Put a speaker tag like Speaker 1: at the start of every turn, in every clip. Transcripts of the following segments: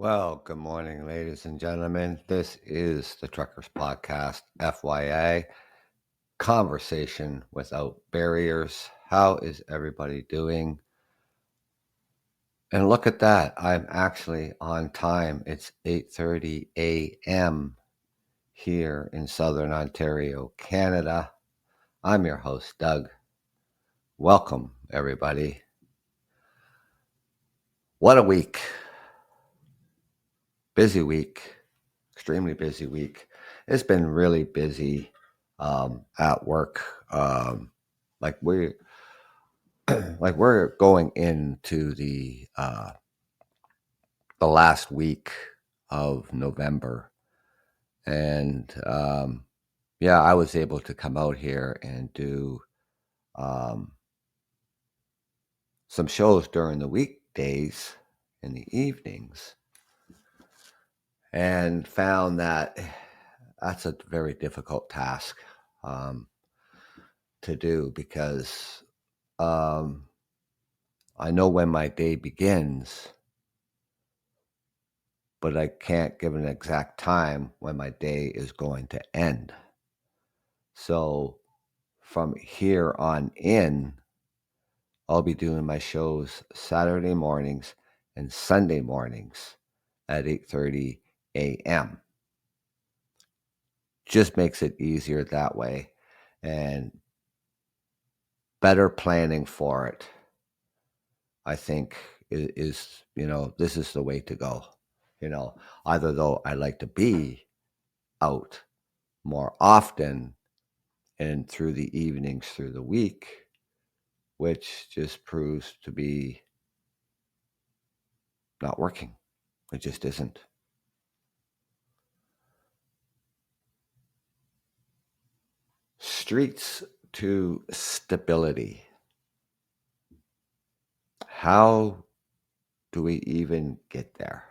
Speaker 1: Well, good morning, ladies and gentlemen. This is the Truckers Podcast, FYI, conversation without barriers. How is everybody doing? And look at that. I'm actually on time. It's 8:30 a.m. here in Southern Ontario, Canada. I'm your host, Doug. Welcome, everybody. What a week. Busy week. Extremely busy week. It's been really busy at work. Like we like we're going into the last week of November, and yeah, I was able to come out here and do um, some shows during the weekdays in the evenings, and found that that's a very difficult task um, to do because um, I know when my day begins, but I can't give an exact time when my day is going to end. So from here on in, I'll be doing my shows Saturday mornings and Sunday mornings at 8:30 a.m. Just makes it easier that way and better planning for it. I think is this is the way to go. Either though I like to be out more often and through the evenings through the week, which just proves to be not working. It just isn't. Streets to stability. How do we even get there?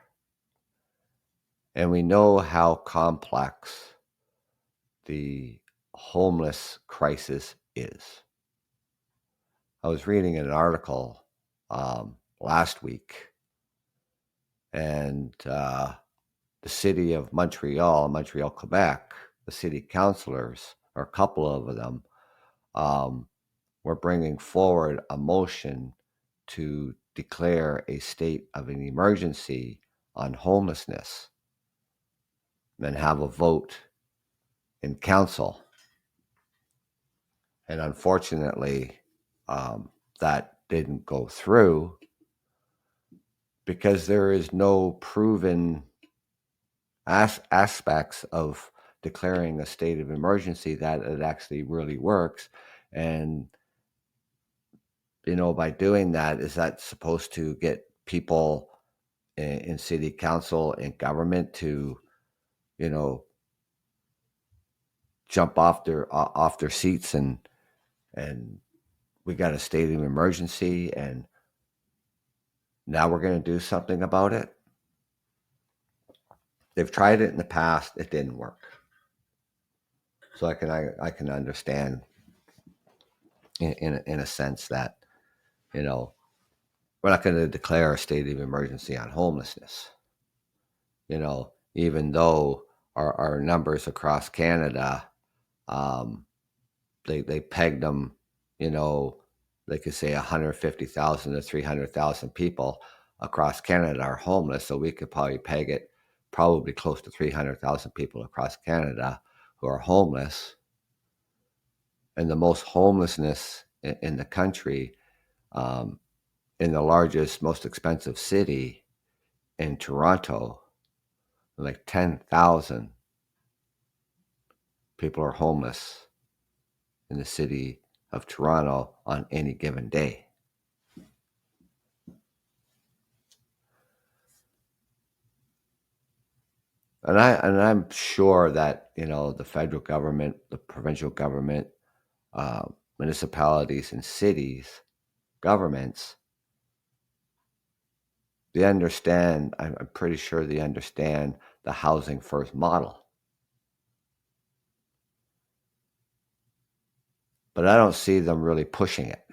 Speaker 1: And we know how complex the homeless crisis is. I was reading an article last week, and the city of Montreal, Quebec, the city councilors, or a couple of them, um, were bringing forward a motion to declare a state of an emergency on homelessness and have a vote in council. And unfortunately, that didn't go through because there is no proven aspects of declaring a state of emergency that it actually really works. And by doing that, is that supposed to get people in city council and government to you know jump off their seats and we got a state of emergency and now we're going to do something about it? They've tried it in the past. It didn't work. So I can understand in a sense that we're not going to declare a state of emergency on homelessness. Even though our numbers across Canada, um, they pegged them, they could say 150,000 to 300,000 people across Canada are homeless. So we could probably peg it probably close to 300,000 people across Canada who are homeless. And the most homelessness in the country, um, in the largest, most expensive city in Toronto, like 10,000 people are homeless in the city of Toronto on any given day. And I'm sure that the federal government, the provincial government, uh, municipalities, and cities governments, they understand. I'm pretty sure they understand the housing first model, but I don't see them really pushing it.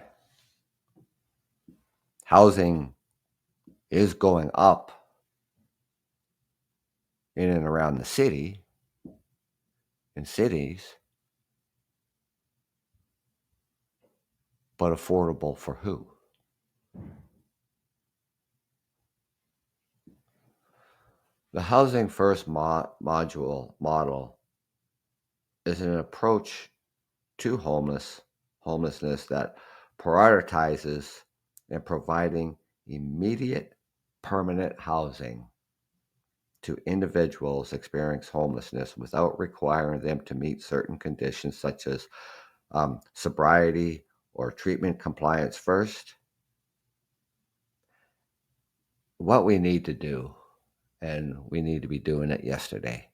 Speaker 1: Housing is going up in and around the city, in cities, but affordable for who? The Housing First model is an approach to homelessness that prioritizes in providing immediate permanent housing to individuals experiencing homelessness without requiring them to meet certain conditions such as sobriety or treatment compliance first. What we need to do, and we need to be doing it yesterday.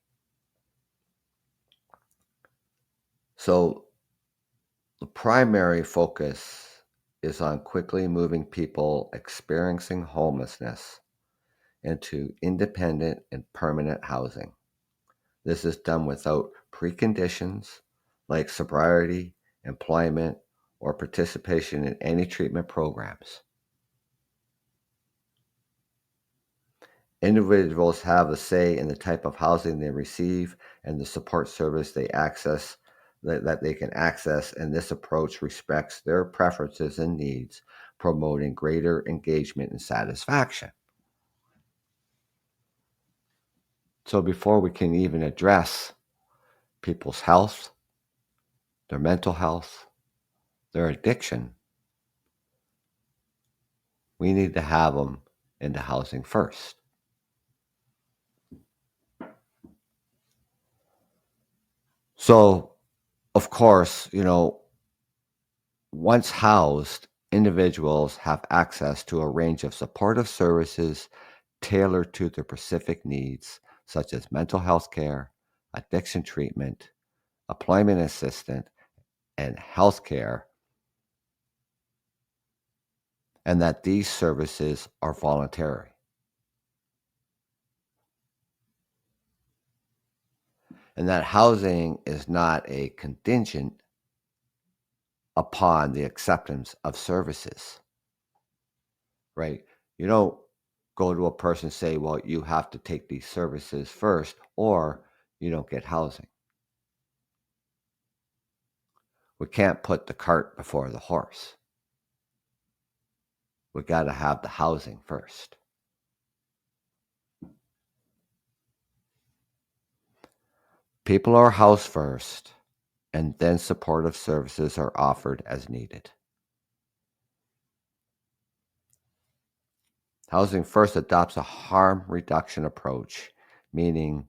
Speaker 1: So the primary focus is on quickly moving people experiencing homelessness into independent and permanent housing. This is done without preconditions like sobriety, employment, or participation in any treatment programs. Individuals have a say in the type of housing they receive and the support service they access that they can access, and this approach respects their preferences and needs, promoting greater engagement and satisfaction. So before we can even address people's health, their mental health, their addiction, we need to have them into housing first. So, of course, once housed, individuals have access to a range of supportive services tailored to their specific needs, such as mental health care, addiction treatment, employment assistance, and health care, and that these services are voluntary. And that housing is not a contingent upon the acceptance of services, right? You don't go to a person and say, well, you have to take these services first or you don't get housing. We can't put the cart before the horse. We got to have the housing first. People are housed first, and then supportive services are offered as needed. Housing First adopts a harm reduction approach, meaning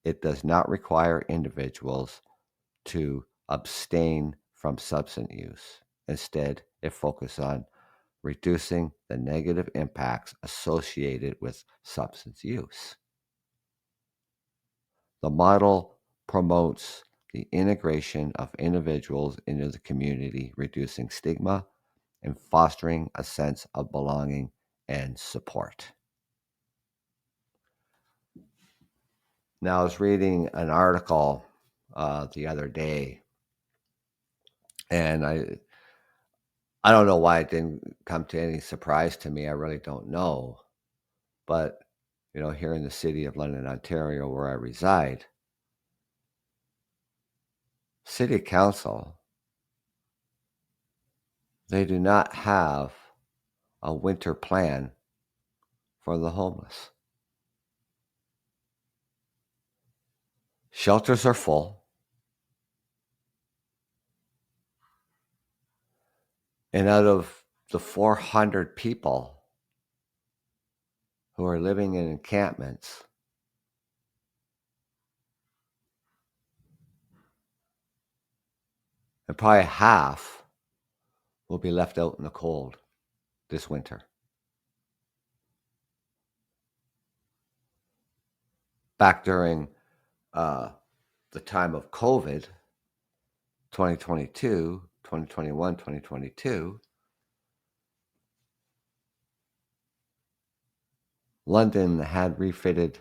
Speaker 1: it does not require individuals to abstain from substance use. Instead, it focuses on reducing the negative impacts associated with substance use. The model promotes the integration of individuals into the community, reducing stigma and fostering a sense of belonging and support. Now, I was reading an article the other day, and I don't know why it didn't come to any surprise to me. I really don't know. But, here in the city of London, Ontario, where I reside, City Council, they do not have a winter plan for the homeless. Shelters are full. And out of the 400 people who are living in encampments, and probably half will be left out in the cold this winter. Back during the time of COVID, 2022, 2021, 2022, London had refitted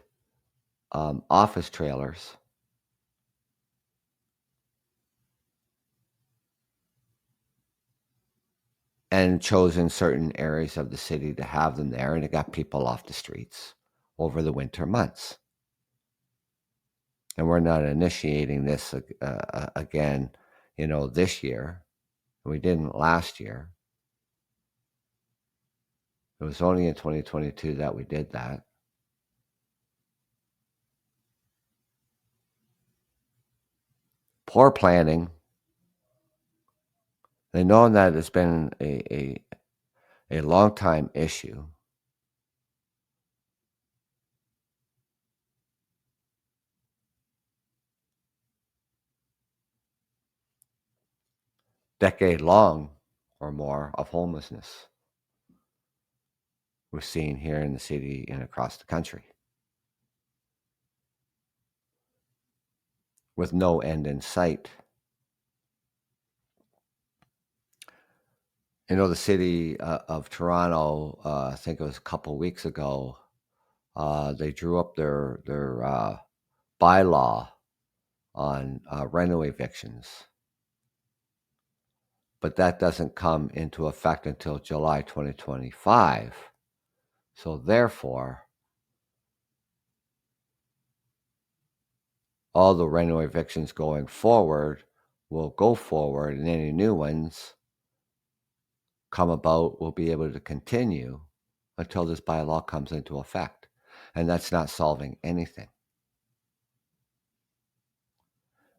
Speaker 1: office trailers and chosen certain areas of the city to have them there, and it got people off the streets over the winter months. And we're not initiating this again, this year. We didn't last year. It was only in 2022 that we did that. Poor planning. They know that it's been a long time issue. Decade long or more of homelessness we're seeing here in the city and across the country with no end in sight. The city of Toronto, I think it was a couple weeks ago, they drew up their bylaw on rental evictions, but that doesn't come into effect until July 2025. So therefore, all the rental evictions going forward will go forward, and any new ones come about will be able to continue until this bylaw comes into effect. And that's not solving anything.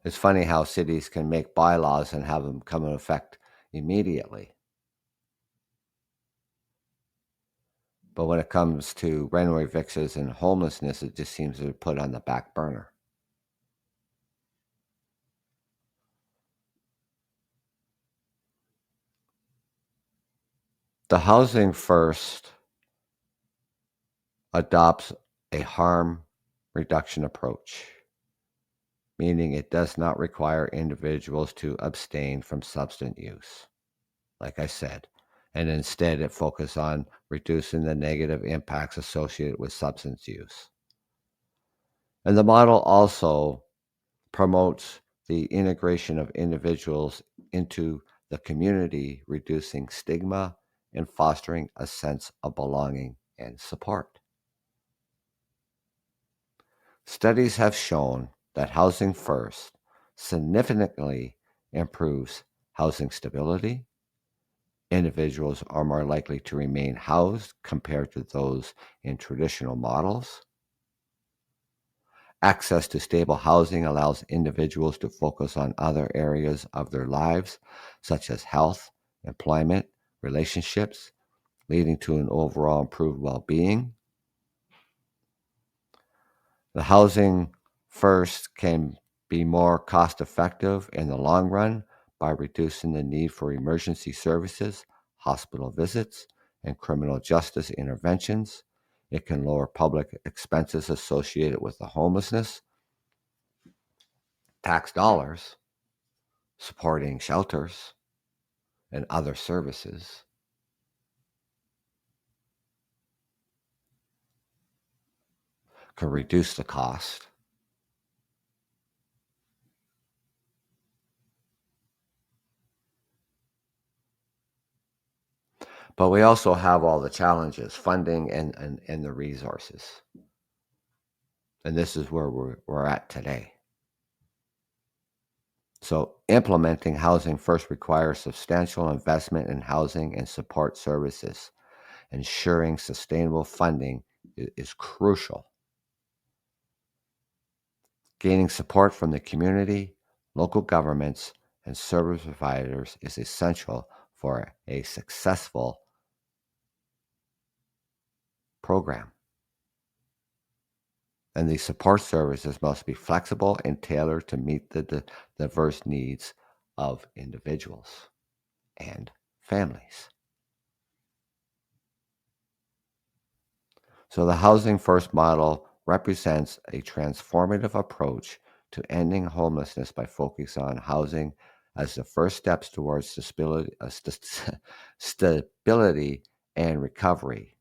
Speaker 1: It's funny how cities can make bylaws and have them come into effect immediately. But when it comes to rental evictions and homelessness, it just seems to be put on the back burner. The Housing First adopts a harm reduction approach, meaning it does not require individuals to abstain from substance use, like I said, and instead it focuses on reducing the negative impacts associated with substance use. And the model also promotes the integration of individuals into the community, reducing stigma and fostering a sense of belonging and support. Studies have shown that Housing First significantly improves housing stability. Individuals are more likely to remain housed compared to those in traditional models. Access to stable housing allows individuals to focus on other areas of their lives, such as health, employment, relationships, leading to an overall improved well-being. The Housing First can be more cost-effective in the long run by reducing the need for emergency services, hospital visits, and criminal justice interventions. It can lower public expenses associated with the homelessness, tax dollars, supporting shelters and other services. Can reduce the cost. But we also have all the challenges, funding and the resources. And this is where we're at today. So implementing Housing First requires substantial investment in housing and support services. Ensuring sustainable funding is crucial. Gaining support from the community, local governments, and service providers is essential for a successful program. And these support services must be flexible and tailored to meet the diverse needs of individuals and families. So the Housing First model represents a transformative approach to ending homelessness by focusing on housing as the first steps towards stability and recovery.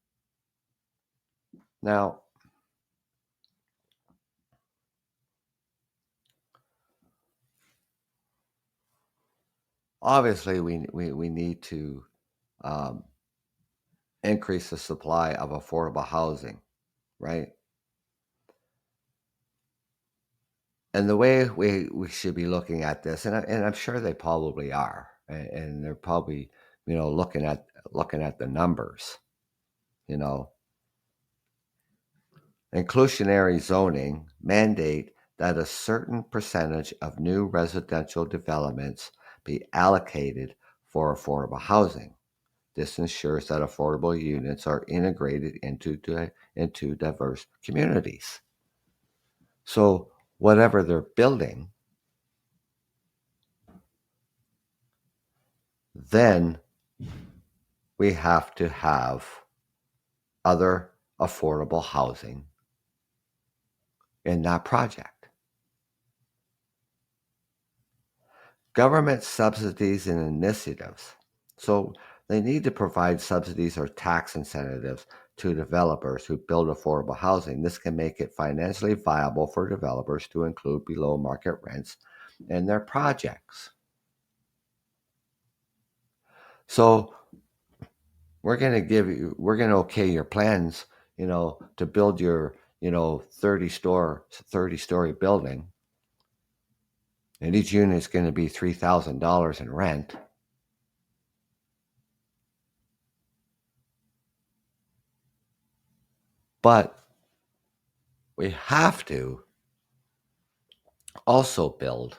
Speaker 1: Now, obviously, we need to um, increase the supply of affordable housing, right? And the way we should be looking at this, and I'm sure they probably are, and they're probably, looking at the numbers, you know. Inclusionary zoning mandate that a certain percentage of new residential developments be allocated for affordable housing. This ensures that affordable units are integrated into diverse communities. So whatever they're building, then we have to have other affordable housing in that project. Government subsidies and initiatives. So they need to provide subsidies or tax incentives to developers who build affordable housing. This can make it financially viable for developers to include below market rents in their projects. So we're going to okay your plans, to build your, 30-story building, and each unit is going to be $3,000 in rent. But we have to also build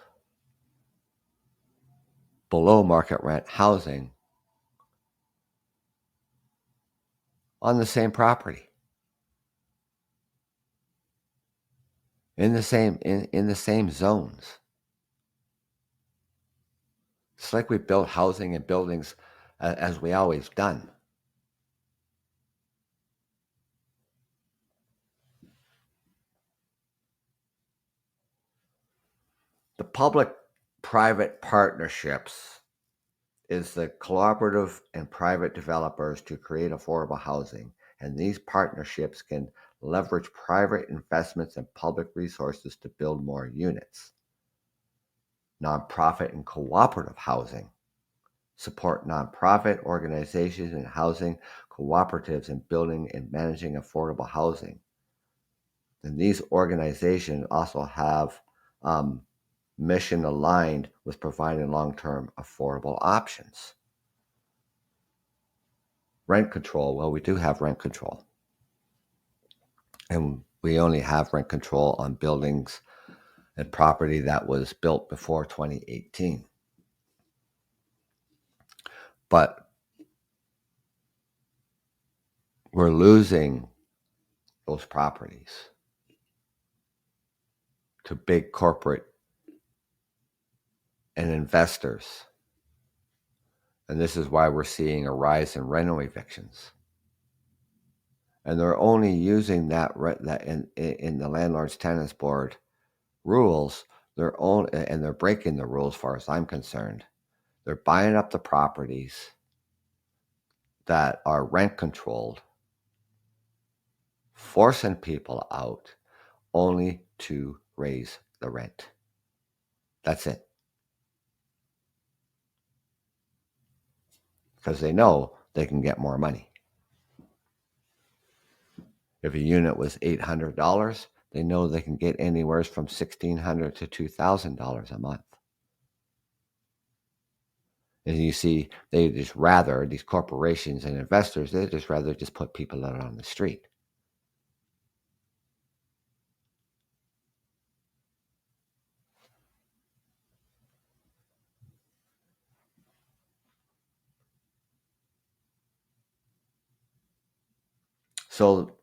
Speaker 1: below market rent housing on the same property, in the same zones. It's like we built housing and buildings as we always done. The public-private partnerships is the cooperative and private developers to create affordable housing, and these partnerships can leverage private investments and public resources to build more units. Nonprofit and cooperative housing support nonprofit organizations and housing cooperatives in building and managing affordable housing. And these organizations also have mission aligned with providing long-term affordable options. Rent control. Well, we do have rent control. And we only have rent control on buildings and property that was built before 2018. But we're losing those properties to big corporate and investors. And this is why we're seeing a rise in rental evictions. And they're only using that in the landlord's tenants board rules. They're breaking the rules, as far as I'm concerned. They're buying up the properties that are rent controlled, forcing people out only to raise the rent. That's it. Because they know they can get more money. If a unit was $800, they know they can get anywhere from $1,600 to $2,000 a month. And you see, these corporations and investors, they just rather just put people out on the street. So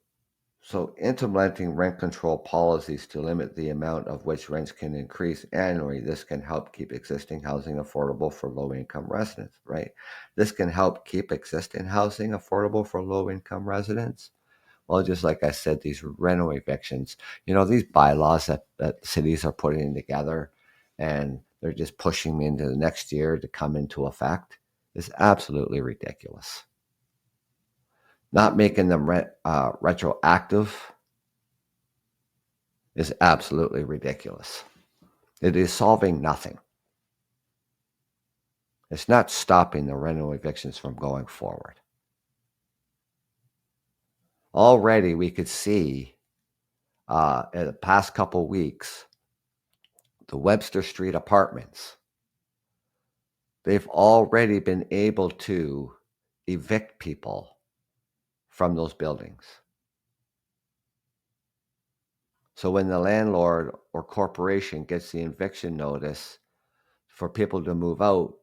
Speaker 1: implementing rent control policies to limit the amount of which rents can increase annually, this can help keep existing housing affordable for low-income residents, right? This can help keep existing housing affordable for low-income residents. Well, just like I said, these rental evictions, these bylaws that cities are putting together, and they're just pushing me into the next year to come into effect, is absolutely ridiculous. Not making them retroactive is absolutely ridiculous. It is solving nothing. It's not stopping the rental evictions from going forward. Already we could see in the past couple weeks the Webster Street apartments, they've already been able to evict people from those buildings. So when the landlord or corporation gets the eviction notice for people to move out,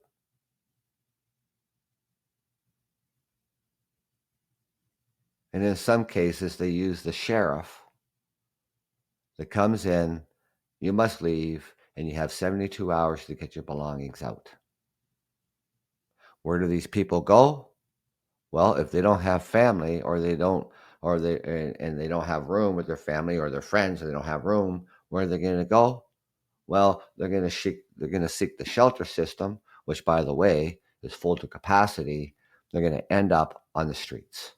Speaker 1: and in some cases they use the sheriff that comes in, you must leave, and you have 72 hours to get your belongings out. Where do these people go? Well, if they don't have family, or they don't have room with their family or their friends, or they don't have room, where are they going to go? Well, they're going to seek the shelter system, which, by the way, is full to capacity. They're going to end up on the streets.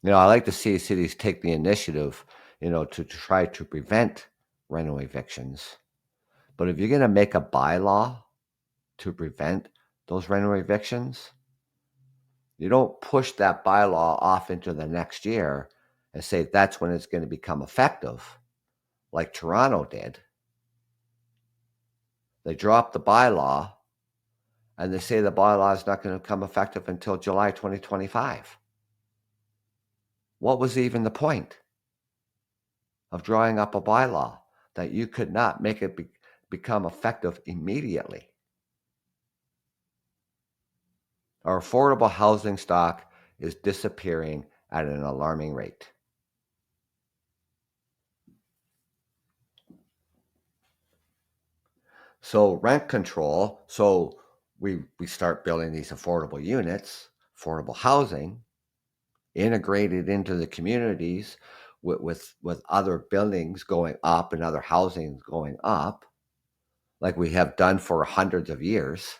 Speaker 1: I like to see cities take the initiative, to try to prevent rental evictions. But if you're going to make a bylaw to prevent those rental evictions, you don't push that bylaw off into the next year and say that's when it's going to become effective, like Toronto did. They dropped the bylaw, and they say the bylaw is not going to become effective until July 2025. What was even the point of drawing up a bylaw that you could not make it become effective immediately? Our affordable housing stock is disappearing at an alarming rate. So rent control, so we start building these affordable units, affordable housing, integrated into the communities with other buildings going up and other housing going up, like we have done for hundreds of years.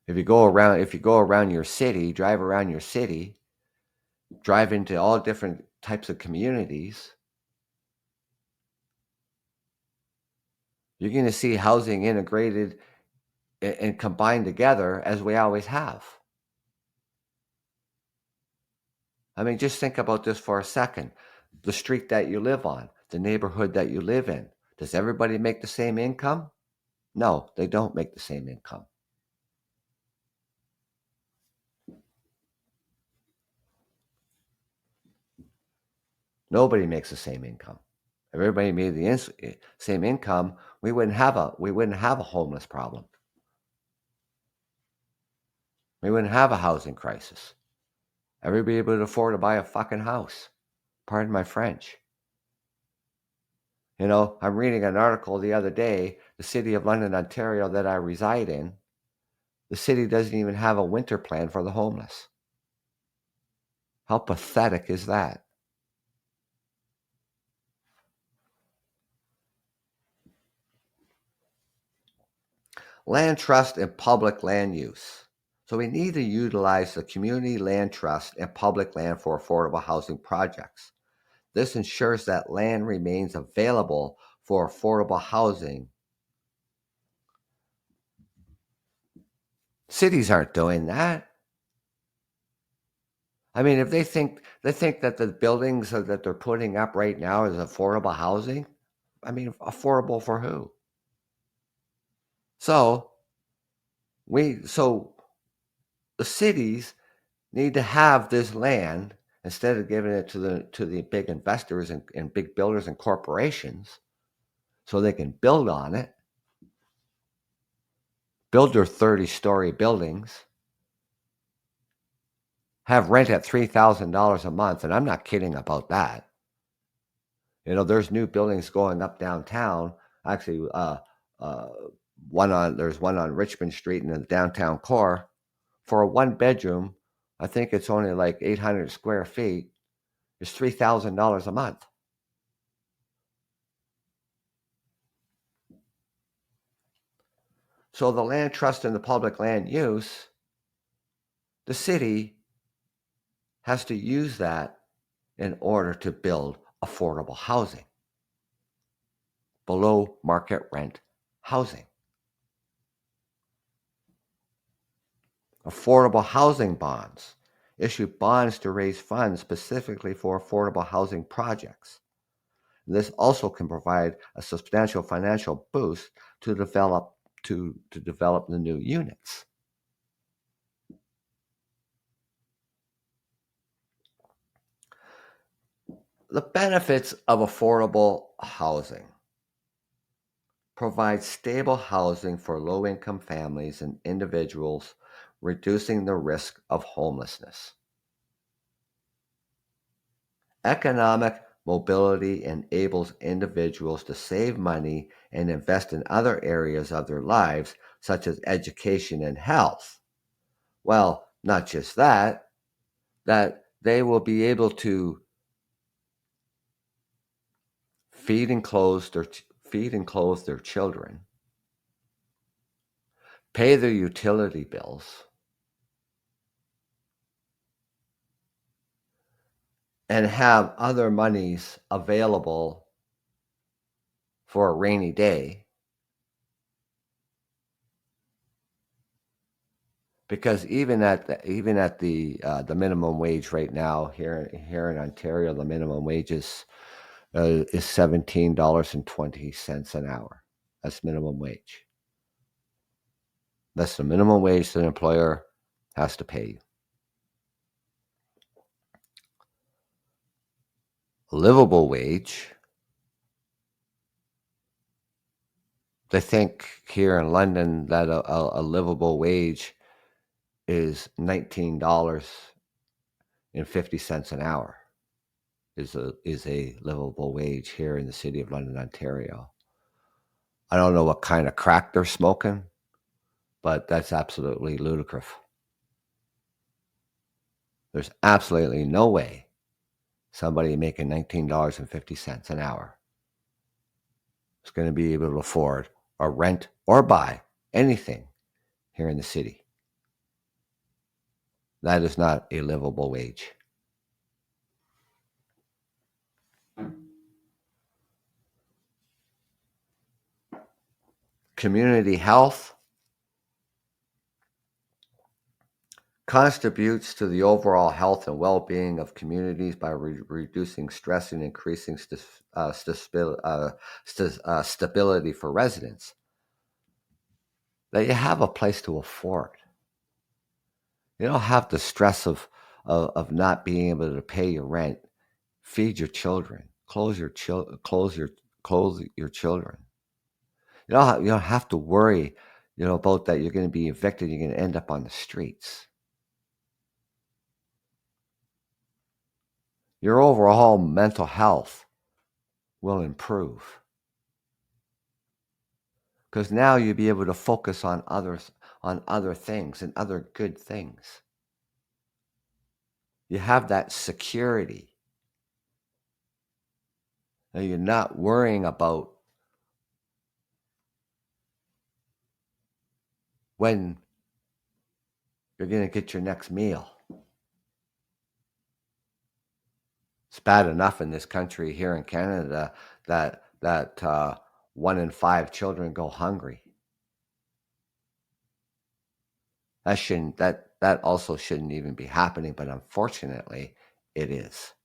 Speaker 1: If you go around your city, drive around your city, drive into all different types of communities, you're going to see housing integrated and combined together as we always have. I mean, just think about this for a second. The street that you live on, the neighborhood that you live in, does everybody make the same income? No, they don't make the same income. Nobody makes the same income. If everybody made the same income, we wouldn't have a homeless problem. We wouldn't have a housing crisis. Everybody able to afford to buy a fucking house. Pardon my French. I'm reading an article the other day, the city of London, Ontario, that I reside in, the city doesn't even have a winter plan for the homeless. How pathetic is that? Land trust and public land use. So we need to utilize the community land trust and public land for affordable housing projects. This ensures that land remains available for affordable housing. Cities aren't doing that. I mean, if they think that the buildings that they're putting up right now is affordable housing, I mean, affordable for who? So the cities need to have this land instead of giving it to the big investors and big builders and corporations, so they can build on it, build their 30-story buildings, have rent at $3,000 a month, and I'm not kidding about that. There's new buildings going up downtown. Actually, there's one on Richmond Street in the downtown core. For a one-bedroom, I think it's only like 800 square feet. It's $3,000 a month. So the land trust and the public land use, the city has to use that in order to build affordable housing, below market rent housing. Affordable housing bonds issue bonds to raise funds specifically for affordable housing projects. And this also can provide a substantial financial boost to develop the new units. The benefits of affordable housing: provide stable housing for low-income families and individuals, reducing the risk of homelessness. Economic mobility enables individuals to save money and invest in other areas of their lives, such as education and health. Well, not just that they will be able to feed and clothe their children, pay their utility bills, and have other monies available for a rainy day. Because even at the minimum wage right now here in Ontario, the minimum wage is $17.20 an hour. That's minimum wage. That's the minimum wage that an employer has to pay you. A livable wage, they think here in London that a livable wage is $19.50 an hour is a livable wage here in the city of London, Ontario. I don't know what kind of crack they're smoking, but that's absolutely ludicrous. There's absolutely no way somebody making $19.50 an hour is going to be able to afford or rent or buy anything here in the city. That is not a livable wage. Community health contributes to the overall health and well-being of communities by reducing stress and increasing stability for residents. That you have a place to afford. You don't have the stress of not being able to pay your rent, feed your children, clothe your children. You don't have to worry, about that you're going to be evicted. You're going to end up on the streets. Your overall mental health will improve because now you'll be able to focus on other things and other good things. You have that security. Now you're not worrying about when you're going to get your next meal. It's bad enough in this country here in Canada that 1 in 5 children go hungry. That also shouldn't even be happening, but unfortunately, it is.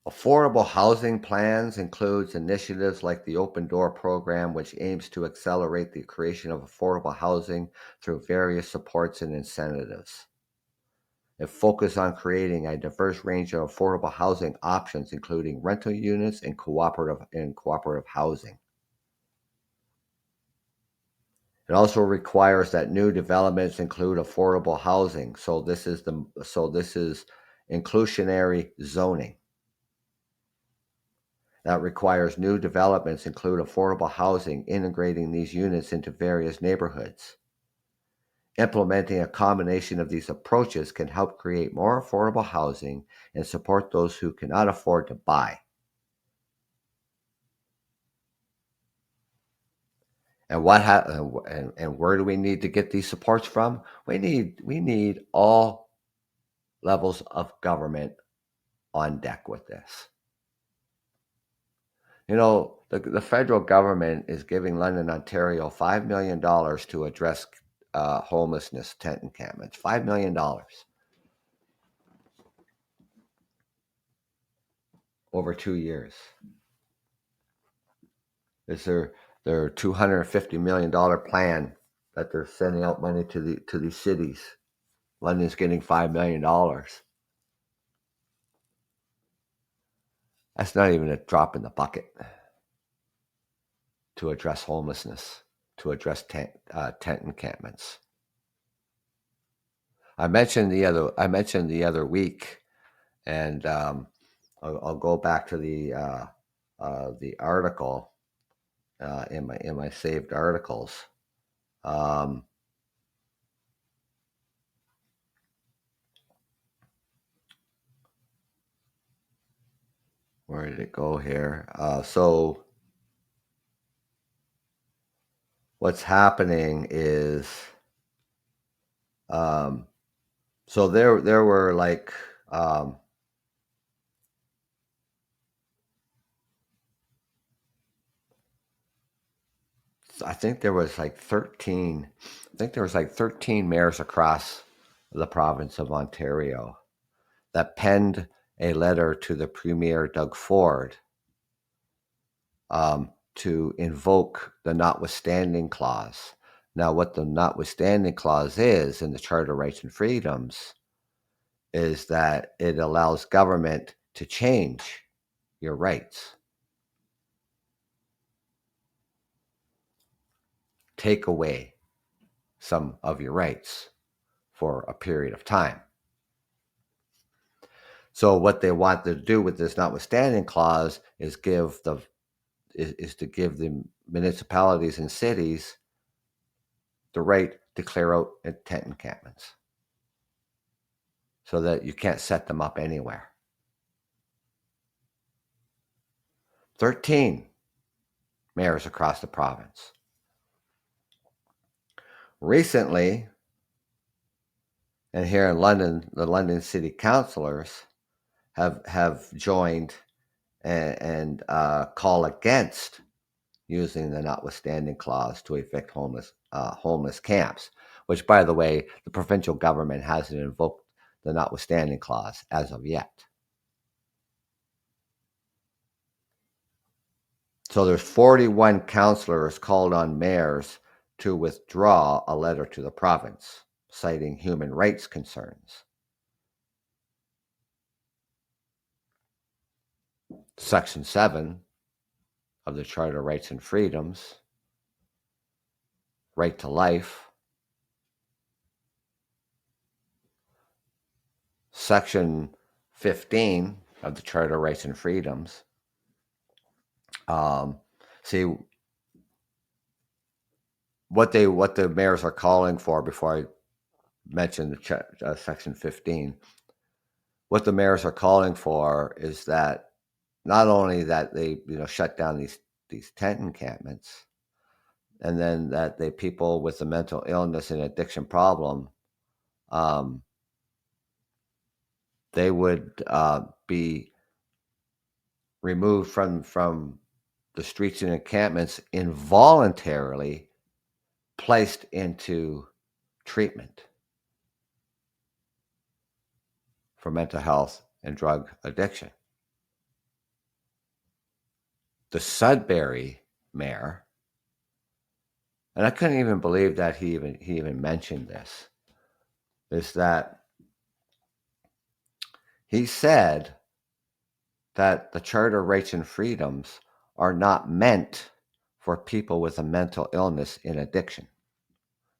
Speaker 1: Affordable housing plans includes initiatives like the Open Door program, which aims to accelerate the creation of affordable housing through various supports and incentives. It focuses on creating a diverse range of affordable housing options, including rental units and cooperative housing. It also requires that new developments include affordable housing. So this is inclusionary zoning. That requires new developments include affordable housing, integrating these units into various neighborhoods. Implementing a combination of these approaches can help create more affordable housing and support those who cannot afford to buy. And and where do we need to get these supports from? We need all levels of government on deck with this. You know, the federal government is giving London, Ontario $5 million to address homelessness tent encampments. $5 million over 2 years. Is their $250 million plan that they're sending out money to these cities. London's getting $5 million. That's not even a drop in the bucket to address homelessness, to address tent encampments. I mentioned the other week, and I'll go back to the article in my saved articles. Where did it go here? So what's happening is, so there were like, I think there was like 13 mayors across the province of Ontario that penned a letter to the Premier Doug Ford to invoke the notwithstanding clause. Now, what the notwithstanding clause is in the Charter of Rights and Freedoms is that it allows government to change your rights, take away some of your rights for a period of time. So what they want to do with this notwithstanding clause is to give the municipalities and cities the right to clear out tent encampments so that you can't set them up anywhere. 13 mayors across the province. Recently, and here in London, the London City Councillors have joined and call against using the notwithstanding clause to evict homeless camps, which, by the way, the provincial government hasn't invoked the notwithstanding clause as of yet. So there's 41 councillors called on mayors to withdraw a letter to the province, citing human rights concerns. Section 7 of the Charter of Rights and Freedoms, right to life. Section 15 of the Charter of Rights and Freedoms. See, what the mayors are calling for, before I mention the Section 15, what the mayors are calling for is that not only that they shut down these tent encampments, and then that the people with the mental illness and addiction problem, they would be removed from the streets and encampments, involuntarily placed into treatment for mental health and drug addiction. The Sudbury mayor, and I couldn't even believe that he even mentioned this, is that he said that the Charter of Rights and Freedoms are not meant for people with a mental illness and addiction.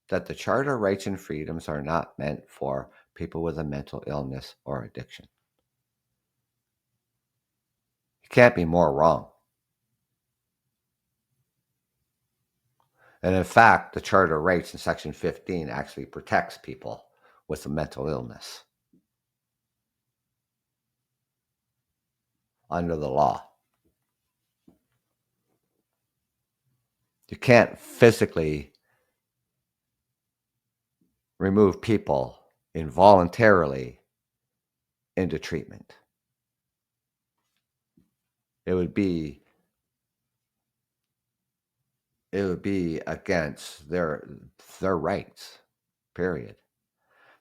Speaker 1: That the Charter of Rights and Freedoms are not meant for people with a mental illness or addiction. You can't be more wrong. And in fact, the Charter of Rights in Section 15 actually protects people with a mental illness under the law. You can't physically remove people involuntarily into treatment. It would be against their rights, period.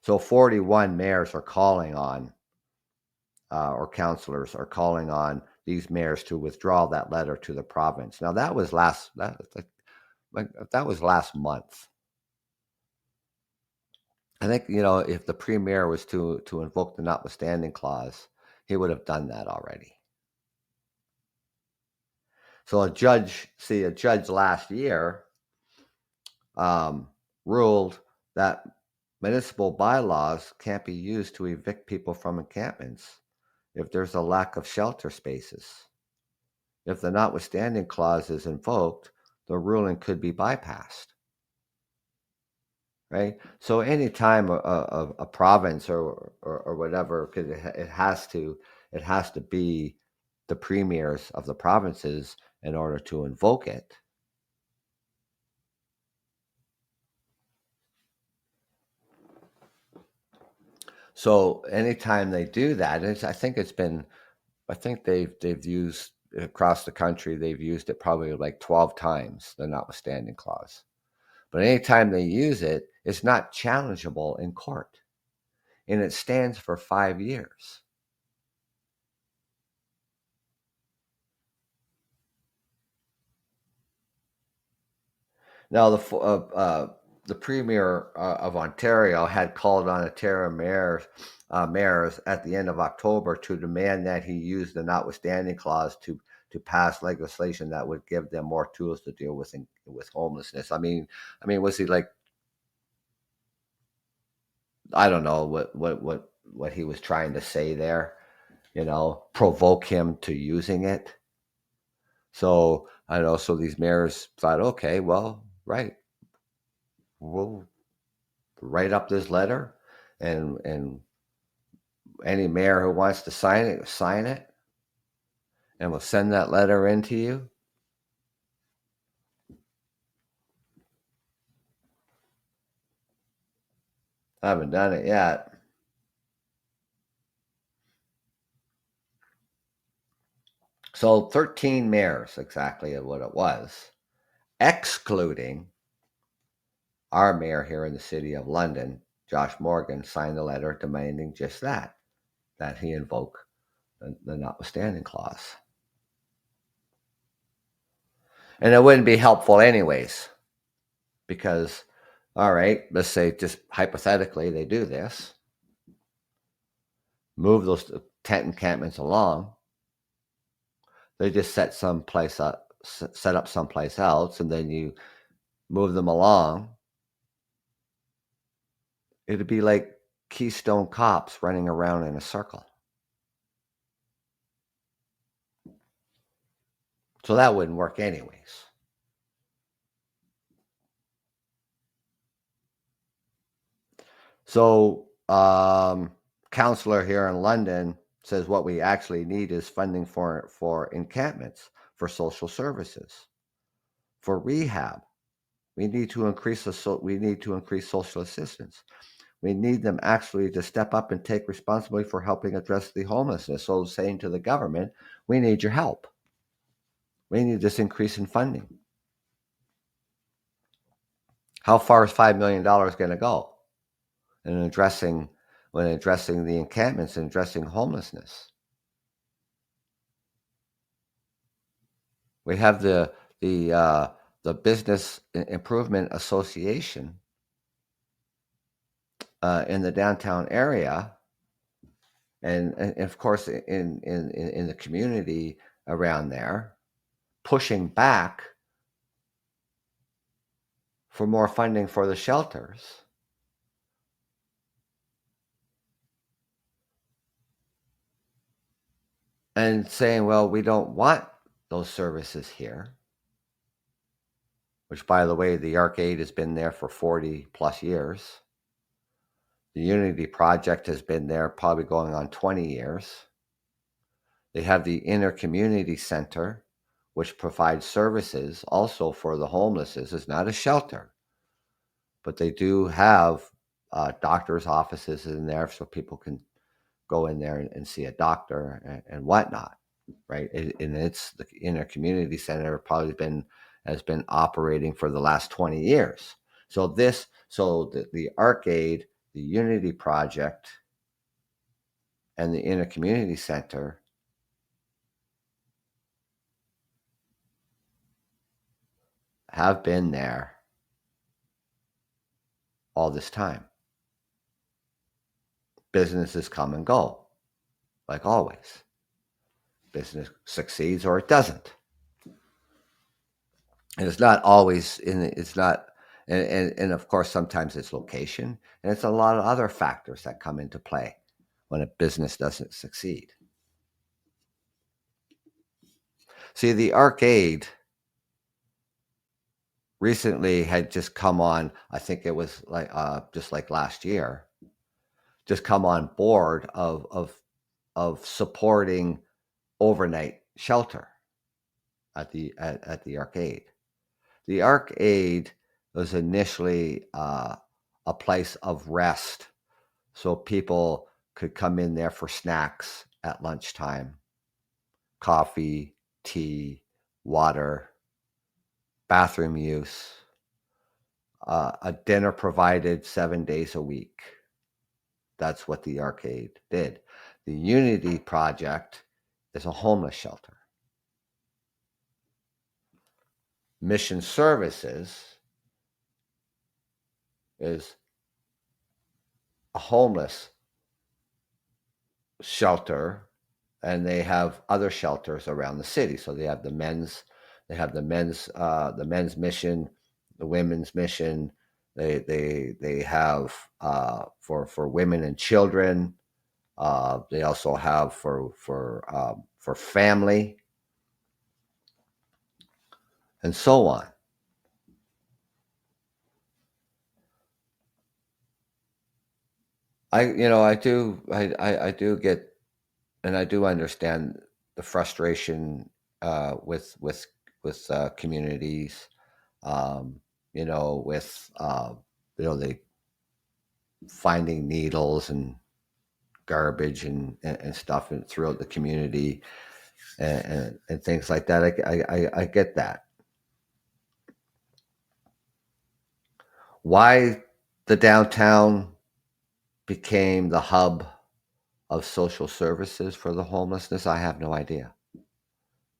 Speaker 1: So 41 mayors are calling on, or councilors are calling on these mayors to withdraw that letter to the province. Now that was that was last month. I think, if the premier was to invoke the notwithstanding clause, he would have done that already. So a judge last year ruled that municipal bylaws can't be used to evict people from encampments if there's a lack of shelter spaces. If the notwithstanding clause is invoked, the ruling could be bypassed. Right? So anytime a province or whatever, because it has to be the premiers of the provinces in order to invoke it. So anytime they do that, I think they've used across the country, they've used it probably like 12 times, the notwithstanding clause. But anytime they use it, it's not challengeable in court. And it stands for 5 years. Now, the premier of Ontario had called on Ontario mayors at the end of October to demand that he use the notwithstanding clause to pass legislation that would give them more tools to deal with homelessness. I mean, was he like, I don't know what he was trying to say there, provoke him to using it. So I don't know. So these mayors thought, okay, well, right, we'll write up this letter, and any mayor who wants to sign it, and we'll send that letter in to you. I haven't done it yet. So 13 mayors, exactly what it was, excluding our mayor here in the city of London, Josh Morgan, signed the letter demanding just that he invoke the notwithstanding clause. And it wouldn't be helpful anyways, because, all right, let's say just hypothetically they do this, move those tent encampments along. They just set up someplace else, and then you move them along. It'd be like Keystone Cops running around in a circle. So that wouldn't work anyways. So, counselor here in London says what we actually need is funding for encampments, for social services, for rehab. We need to increase social assistance. We need them actually to step up and take responsibility for helping address the homelessness. So saying to the government, we need your help. We need this increase in funding. How far is $5 million going to go in addressing the encampments and addressing homelessness? We have the Business Improvement Association in the downtown area, and of course in the community around there, pushing back for more funding for the shelters. And saying, well, we don't want those services here, which, by the way, the Arcade has been there for 40 plus years. The Unity Project has been there probably going on 20 years. They have the Inner Community Center, which provides services also for the homeless. It's not a shelter, but they do have doctors' offices in there so people can go in there and see a doctor and whatnot. right? And it's the inner community center has been operating for the last 20 years. So the arcade, the Unity Project, and the inner community center have been there all this time. Businesses come and go, like always. Business succeeds or it doesn't. And it's not always it's not, and of course, sometimes it's location, and it's a lot of other factors that come into play when a business doesn't succeed. See, the arcade recently had just come on, I think it was like just like last year, just come on board of supporting overnight shelter at the arcade. The arcade was initially a place of rest, so people could come in there for snacks at lunchtime, coffee, tea, water, bathroom use, a dinner provided 7 days a week. That's what the arcade did. The Unity Project is a homeless shelter. Mission Services is a homeless shelter, and they have other shelters around the city. So they have the men's mission, the women's mission. They have for women and children. They also have for family, and so on. I do get, and I do understand the frustration with communities, um, with they finding needles and garbage and stuff throughout the community, and things like that. I get that. Why the downtown became the hub of social services for the homelessness, I have no idea.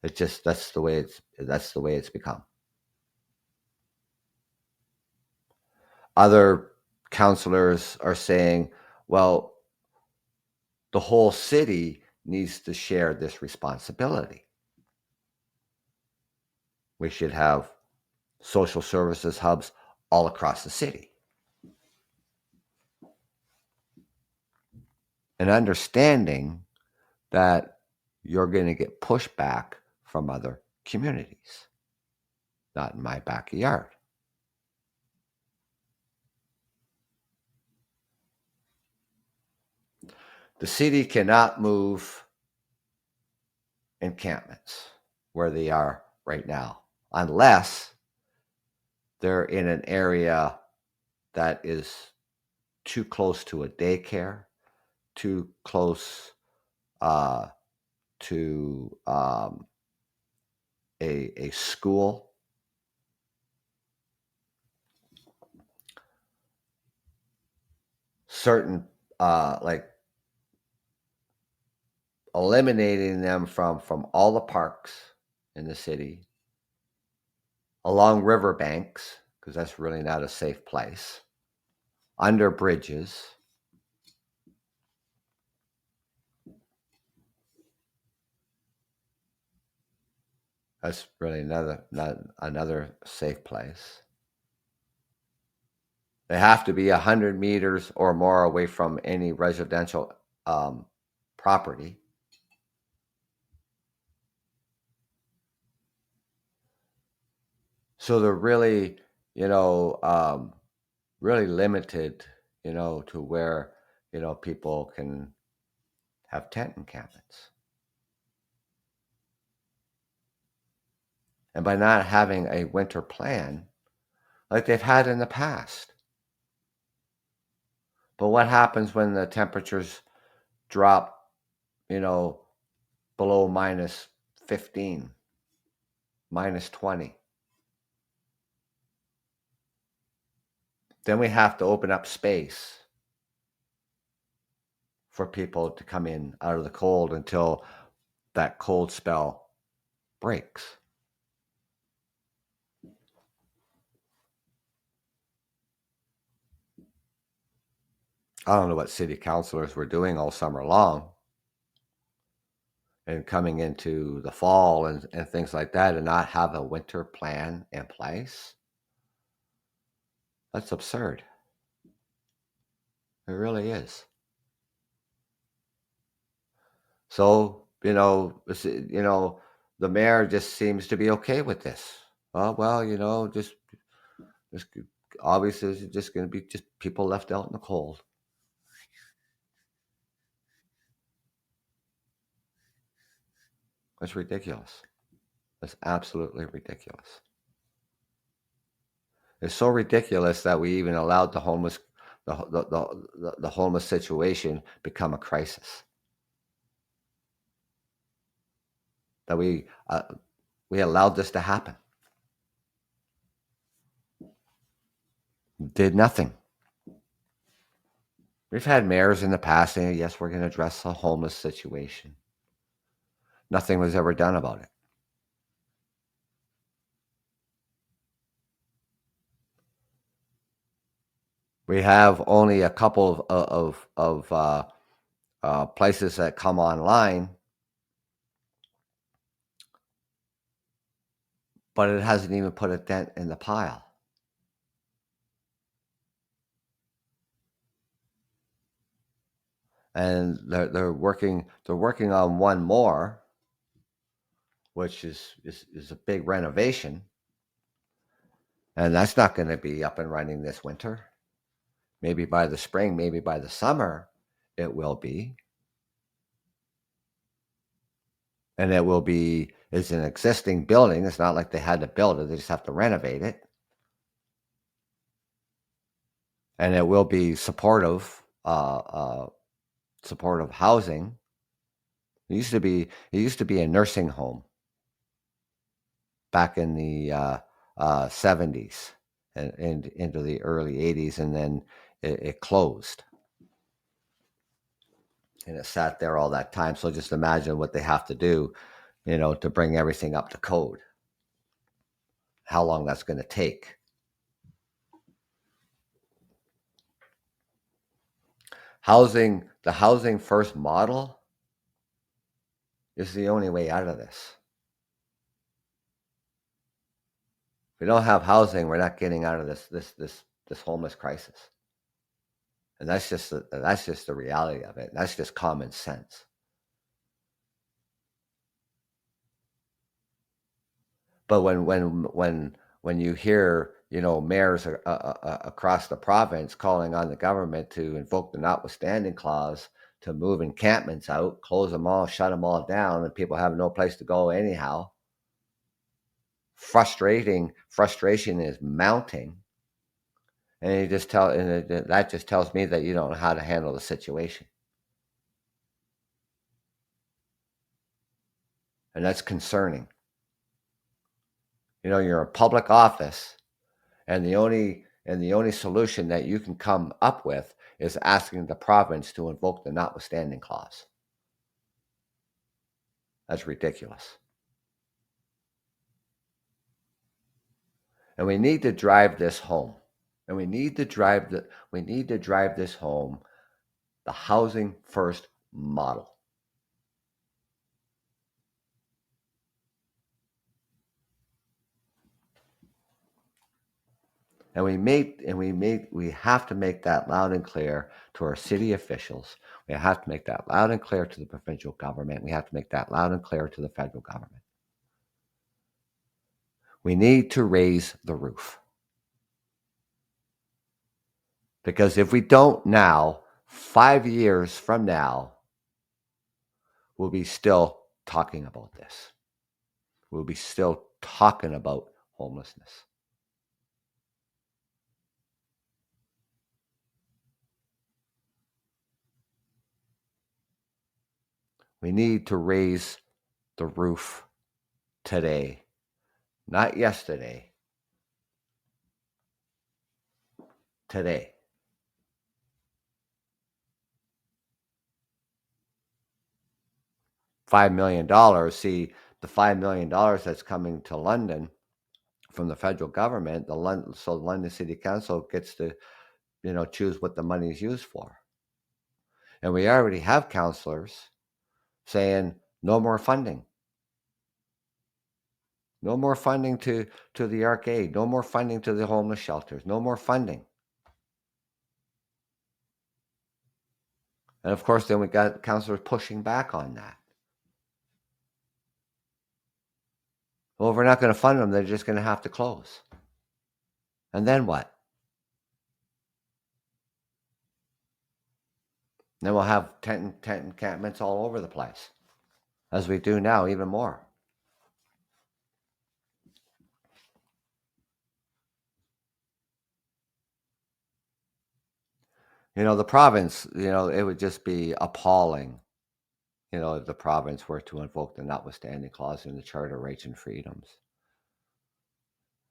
Speaker 1: It just that's the way it's become. Other counselors are saying, well, the whole city needs to share this responsibility. We should have social services hubs all across the city. And understanding that you're going to get pushback from other communities. Not in my backyard. The city cannot move encampments where they are right now unless they're in an area that is too close to a daycare, too close uh, to a school. Certain like eliminating them from all the parks in the city, along riverbanks, because that's really not a safe place, under bridges. That's really not another safe place. They have to be 100 meters or more away from any residential property. So they're really, really limited, to where, people can have tent encampments. And by not having a winter plan like they've had in the past. But what happens when the temperatures drop, you know, below minus 15, minus 20. Then we have to open up space for people to come in out of the cold until that cold spell breaks. I don't know what city councilors were doing all summer long and coming into the fall and things like that and not have a winter plan in place. That's absurd. It really is. So, the mayor just seems to be okay with this. Well, just obviously it's just going to be just people left out in the cold. That's ridiculous. That's absolutely ridiculous. It's so ridiculous that we even allowed the homeless situation become a crisis. That we allowed this to happen. Did nothing. We've had mayors in the past saying, yes, we're going to address the homeless situation. Nothing was ever done about it. We have only a couple of places that come online, but it hasn't even put a dent in the pile. And they're working on one more, which is a big renovation, and that's not going to be up and running this winter. Maybe by the spring, maybe by the summer, it will be. And it will be, it's an existing building. It's not like they had to build it. They just have to renovate it. And it will be supportive housing. It used to be a nursing home back in the 70s and into the early 80s, and then it closed. And it sat there all that time. So just imagine what they have to do, to bring everything up to code. How long that's going to take. The housing first model is the only way out of this. If we don't have housing, we're not getting out of this homeless crisis. And that's just the reality of it. That's just common sense. But when you hear mayors across the province calling on the government to invoke the notwithstanding clause to move encampments out, close them all, shut them all down, and people have no place to go anyhow, frustration is mounting, and that just tells me that you don't know how to handle the situation, and that's concerning. You're a public office, and the only solution that you can come up with is asking the province to invoke the notwithstanding clause. That's ridiculous. And we need to drive this home. And we need to drive this home, the housing first model. And we have to make that loud and clear to our city officials. We have to make that loud and clear to the provincial government. We have to make that loud and clear to the federal government. We need to raise the roof. Because if we don't now, 5 years from now, we'll be still talking about this. We'll be still talking about homelessness. We need to raise the roof today, not yesterday, today. $5 million. See, the $5 million that's coming to London from the federal government, so the London City Council gets to, choose what the money is used for. And we already have councillors saying no more funding. No more funding to the arcade. No more funding to the homeless shelters. No more funding. And of course, then we got councillors pushing back on that. Well, if we're not going to fund them, they're just going to have to close. And then what? Then we'll have tent encampments all over the place, as we do now, even more. The province, it would just be appalling, if the province were to invoke the notwithstanding clause in the Charter of Rights and Freedoms.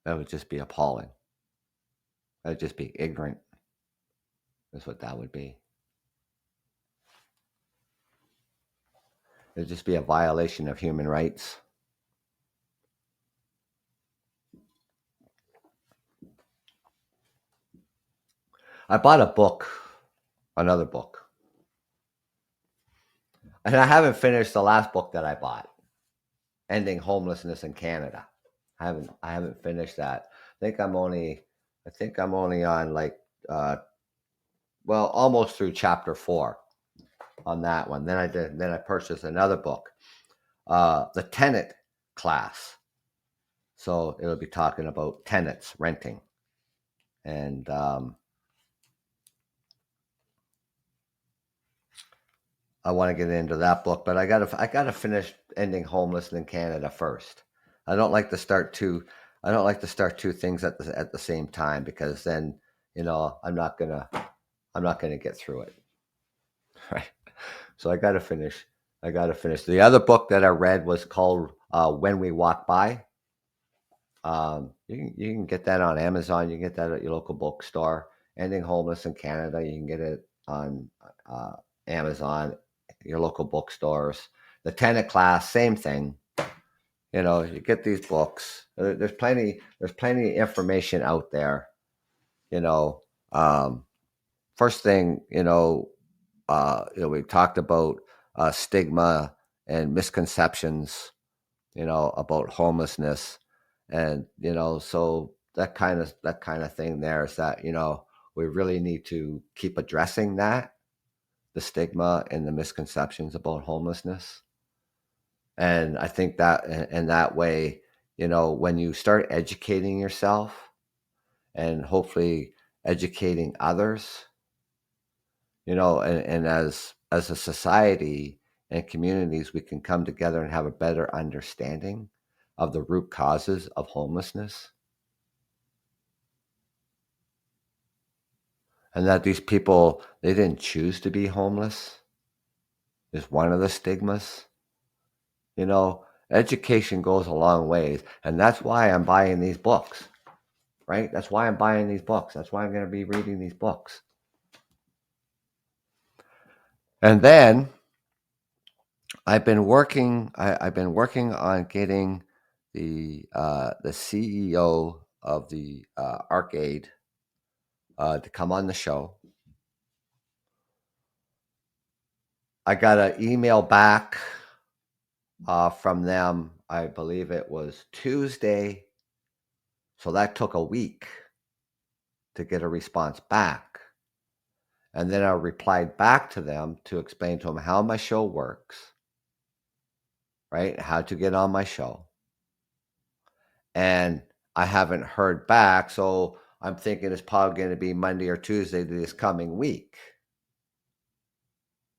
Speaker 1: That would just be appalling. That would just be ignorant. That's what that would be. It would just be a violation of human rights. I bought a book, another book. And I haven't finished the last book that I bought, Ending Homelessness in Canada. I haven't finished that. I think I'm only on almost through chapter 4 on that one. Then I purchased another book, the tenant class. So it'll be talking about tenants renting, and I want to get into that book, but I gotta finish Ending Homelessness in Canada first. I don't like to start two things at the same time, because then I'm not gonna get through it. Right. So I gotta finish. The other book that I read was called When We Walk By. You can get that on Amazon. You can get that at your local bookstore. Ending Homeless in Canada. You can get it on Amazon, your local bookstores. The tenant class, same thing. You get these books. There's plenty of information out there. First thing, we talked about stigma and misconceptions, about homelessness, and so that kind of thing there is that we really need to keep addressing that, the stigma and the misconceptions about homelessness. And I think that in that way, when you start educating yourself and hopefully educating others, and as a society and communities, we can come together and have a better understanding of the root causes of homelessness. And that these people, they didn't choose to be homeless is one of the stigmas. Education goes a long ways. And that's why I'm buying these books, right? That's why I'm buying these books. That's why I'm going to be reading these books. And then I've been working on getting the CEO of the arcade to come on the show. I got an email back from them. I believe it was Tuesday. So that took a week to get a response back. And then I replied back to them to explain to them how my show works, right? How to get on my show. And I haven't heard back. So I'm thinking it's probably going to be Monday or Tuesday this coming week.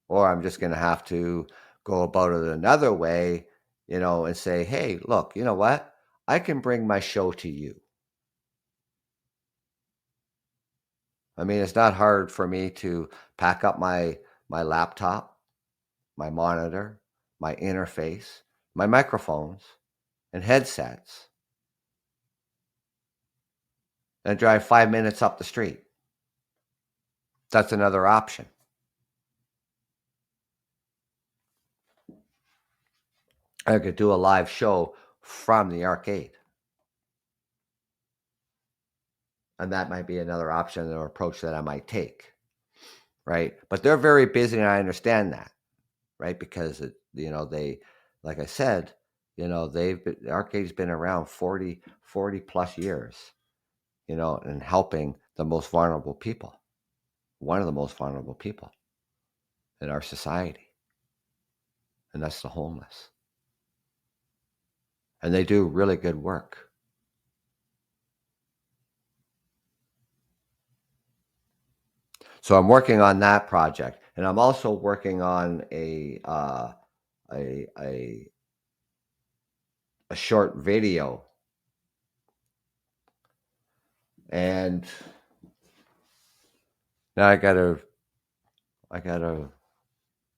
Speaker 1: Or I'm just going to have to go about it another way, and say, hey, look, you know what? I can bring my show to you. I mean, it's not hard for me to pack up my laptop, my monitor, my interface, my microphones and headsets and drive 5 minutes up the street. That's another option. I could do a live show from the arcade. And that might be another option or approach that I might take, right? But they're very busy, and I understand that, right? Because they, like I said, the arcade's been around 40 plus years, and helping the most vulnerable people, one of the most vulnerable people in our society, and that's the homeless. And they do really good work. So I'm working on that project, and I'm also working on a short video, and now I gotta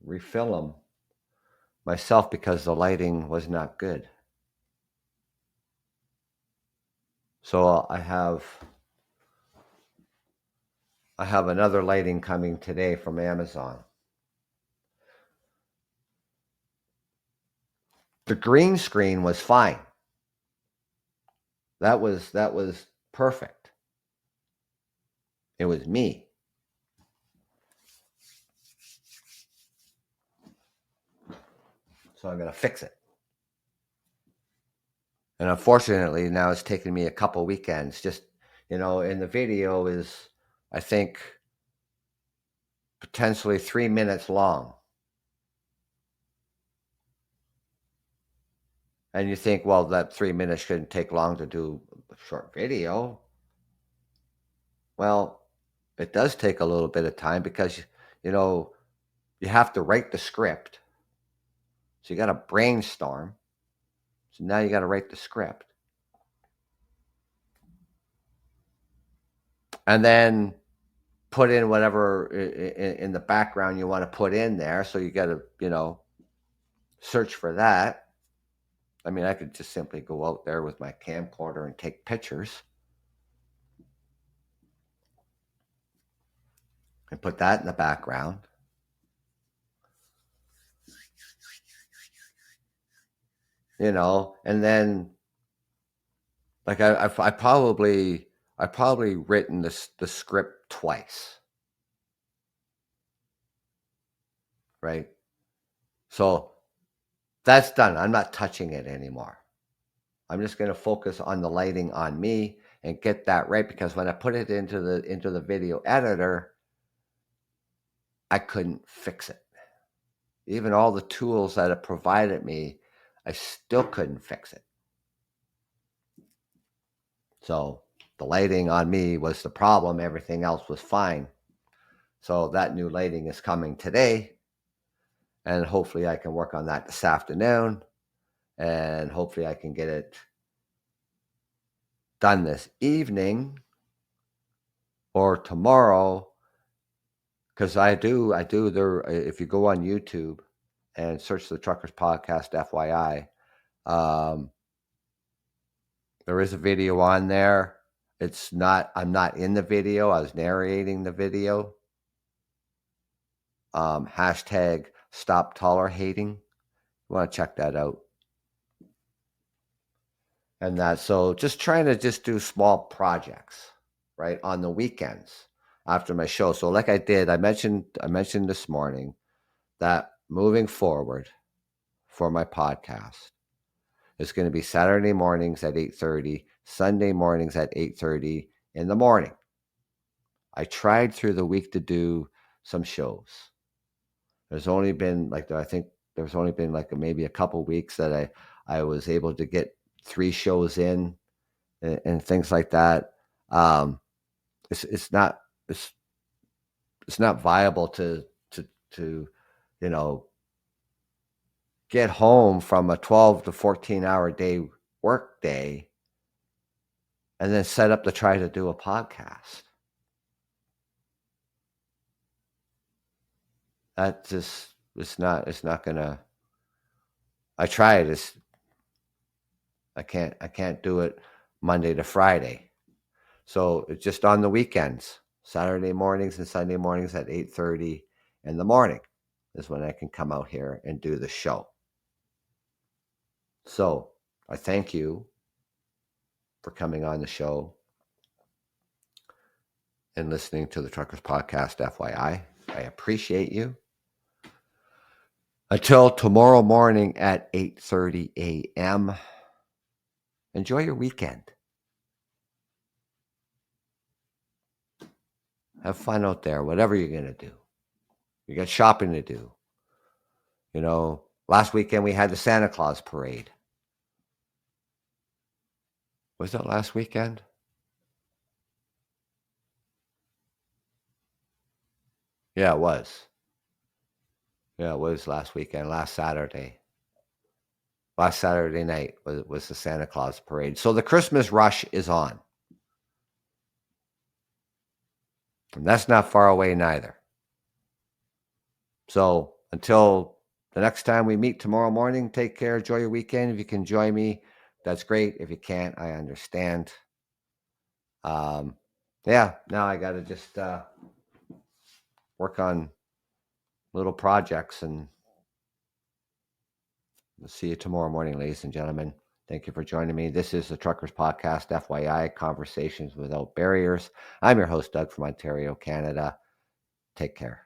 Speaker 1: refill them myself because the lighting was not good. So I have another lighting coming today from Amazon. The green screen was fine. That was perfect. It was me. So I'm going to fix it. And unfortunately, now it's taken me a couple weekends. Just, and the video is, I think, potentially 3 minutes long. And you think, well, that 3 minutes shouldn't take long to do a short video. Well, it does take a little bit of time because, you have to write the script. So you got to brainstorm. So now you got to write the script. And then put in whatever in the background you want to put in there. So you got to, search for that. I mean, I could just simply go out there with my camcorder and take pictures and put that in the background. And then like I probably written the script twice, right? So that's done. I'm not touching it anymore. I'm just going to focus on the lighting on me and get that right, because when I put it into the video editor, I couldn't fix it. Even all the tools that it provided me, I still couldn't fix it. So the lighting on me was the problem. Everything else was fine. So that new lighting is coming today, and hopefully I can work on that this afternoon, and hopefully I can get it done this evening or tomorrow, because I do there. If you go on YouTube and search the Truckers Podcast FYI, there is a video on there. I'm not in the video. I was narrating the video. Hashtag stop tolerating. You want to check that out. And so just trying to just do small projects, right, on the weekends after my show. So like I mentioned this morning that moving forward for my podcast, it's going to be Saturday mornings at 8:30, Sunday mornings at 8:30 in the morning. I tried through the week to do some shows. There's only been maybe a couple weeks that I was able to get 3 shows in and things like that. It's not viable to get home from a 12 to 14-hour day work day and then set up to try to do a podcast. That just it's not gonna I try this. I can't do it Monday to Friday. So it's just on the weekends, Saturday mornings and Sunday mornings at 8:30 in the morning is when I can come out here and do the show. So I thank you for coming on the show and listening to the Truckers Podcast, FYI. I appreciate you. Until tomorrow morning at 8:30 a.m., enjoy your weekend. Have fun out there, whatever you're going to do. You got shopping to do. You know, last weekend we had the Santa Claus parade. Was that last weekend? Yeah, it was. Yeah, it was last weekend, last Saturday. Last Saturday night was the Santa Claus parade. So the Christmas rush is on. And that's not far away neither. So until the next time we meet tomorrow morning, take care, enjoy your weekend. If you can join me, that's great. If you can't, I understand. Yeah, now I got to just work on little projects, and we'll see you tomorrow morning, ladies and gentlemen. Thank you for joining me. This is the Truckers Podcast, FYI, Conversations Without Barriers. I'm your host, Doug, from Ontario, Canada. Take care.